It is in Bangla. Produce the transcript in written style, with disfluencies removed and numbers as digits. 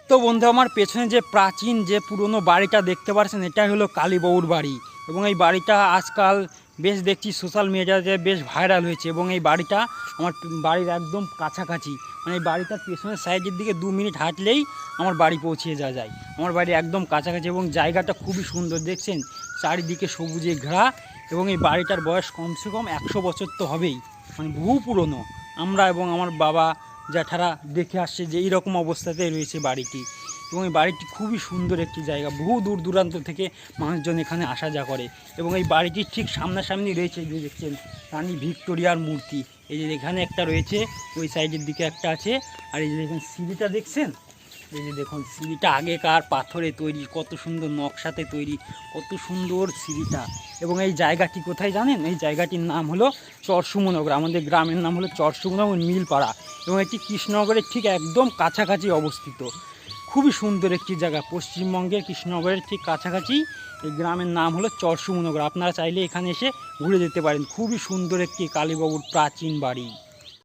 তো বন্ধু আমার পেছনে যে প্রাচীন যে পুরনো বাড়িটা দেখতে পাচ্ছেন এটাই হলো কালীবাবুর বাড়ি। এবং এই বাড়িটা আজকাল বেশ দেখছি সোশ্যাল মিডিয়াতে বেশ ভাইরাল হয়েছে। এবং এই বাড়িটা আমার বাড়ির একদম কাছাকাছি, মানে এই বাড়িটার পেছনের সাইডের দিকে 2 মিনিট হাঁটলেই আমার বাড়ি পৌঁছে যাওয়া যায়। আমার বাড়ি একদম কাছাকাছি এবং জায়গাটা খুবই সুন্দর, দেখছেন চারিদিকে সবুজে ঘেরা। এবং এই বাড়িটার বয়স কমসে কম 100 বছর তো হবেই, মানে বহু পুরনো। আমরা এবং আমার বাবা জ্যাঠারা দেখে আসছে যে এইরকম অবস্থাতেই রয়েছে বাড়িটি। এবং এই বাড়িটি খুবই সুন্দর একটি জায়গা, বহু দূর দূরান্ত থেকে মানুষজন এখানে আসা যাওয়া করে। এবং এই বাড়িটির ঠিক সামনাসামনি রয়েছে যে দেখছেন রানী ভিক্টোরিয়ার মূর্তি। এই যে এখানে একটা রয়েছে, ওই সাইডের দিকে একটা আছে। আর এই যে দেখুন সিঁড়িটা দেখছেন, এই যে দেখুন সিঁড়িটা আগেকার পাথরে তৈরি, কত সুন্দর নকশাতে তৈরি, কত সুন্দর সিঁড়িটা। এবং এই জায়গাটি কোথায় জানেন? এই জায়গাটির নাম হলো চরসুমনগর। আমাদের গ্রামের নাম হলো চরসুমনগর নীলপাড়া। এবং এটি কৃষ্ণনগরের ঠিক একদম কাছাকাছি অবস্থিত। খুবই সুন্দর একটি জায়গা, পশ্চিমবঙ্গের কৃষ্ণনগরের ঠিক কাছাকাছি। এই গ্রামের নাম হলো চরসুমনগর। আপনারা চাইলে এখানে এসে ঘুরে যেতে পারেন। খুবই সুন্দর একটি কালীবাবুর প্রাচীন বাড়ি।